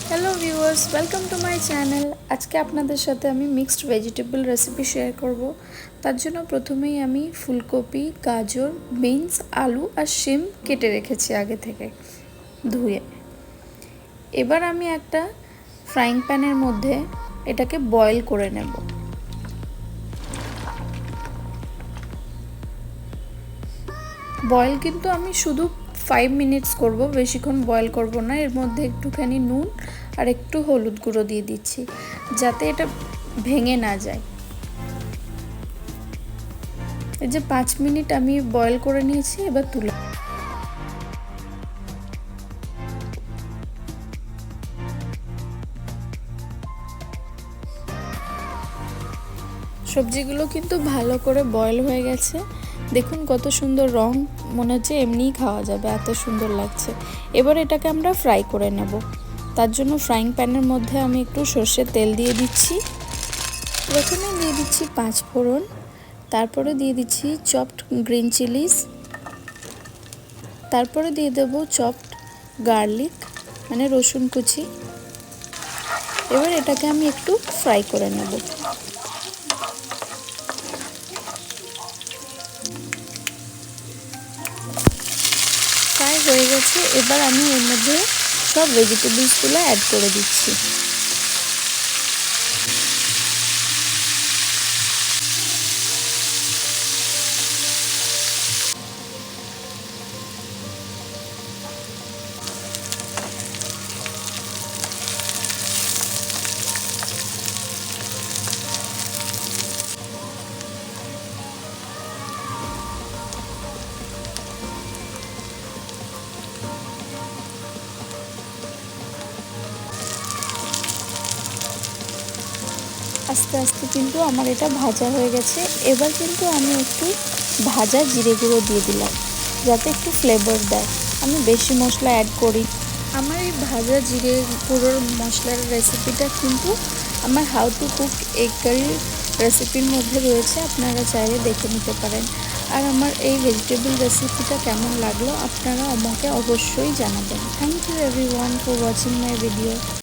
Hello viewers, welcome to my channel. আজকে আপনাদের সাথে আমি মিক্সড ভেজিটেবল রেসিপি শেয়ার করব। তার জন্য প্রথমেই আমি ফুলকপি, গাজর, বিনস, আলু আর শিম কেটে রেখেছি আগে থেকে ধুয়ে। এবার আমি একটা ফ্রাইং প্যানের মধ্যে এটাকে বয়েল করে নেব। বয়েল কিন্তু আমি শুধু 5 মিনিটস করব, বেশিক্ষণ বয়েল করব না। এর মধ্যে একটুখানি নুন আর একটু হলুদ গুঁড়ো দিয়ে দিচ্ছি যাতে এটা ভেঙে না যায়। এই যে 5 মিনিট আমি বয়েল করে নিয়েছি, এবার তুলে সবজিগুলো কিন্তু ভালো করে বয়েল হয়ে গেছে। দেখুন কত সুন্দর রং, মনে হচ্ছে এমনিই খাওয়া যাবে, এত সুন্দর লাগছে। এবার এটাকে আমরা ফ্রাই করে নেব। তার জন্য ফ্রাইং প্যানের মধ্যে আমি একটু সর্ষের তেল দিয়ে দিচ্ছি। প্রথমে দিয়ে দিচ্ছি 5 ফোড়ন, তারপরে দিয়ে দিচ্ছি চপড গ্রিন চিলিস, তারপরে দিয়ে দেবো চপড গার্লিক মানে রসুন কুচি। এবার এটাকে আমি একটু ফ্রাই করে নেব। ফ্রাই হয়ে গেছে, এবার আমি এর মধ্যে সব ভেজিটেবলসগুলো অ্যাড করে দিচ্ছি। আস্তে আস্তে কিন্তু আমার এটা ভাজা হয়ে গেছে। এবার কিন্তু আমি একটু ভাজা জিরে গুঁড়ো দিয়ে দিলাম যাতে একটু ফ্লেভার দেয়। আমি বেশি মশলা অ্যাড করি। আমার এই ভাজা জিরে গুঁড়োর মশলার রেসিপিটা কিন্তু আমার how to cook egg curry রেসিপির মধ্যে রয়েছে, আপনারা চাইলে দেখে নিতে পারেন। আর আমার এই ভেজিটেবল রেসিপিটা কেমন লাগলো আপনারা আমাকে অবশ্যই জানাবেন। Thank you everyone for watching my video.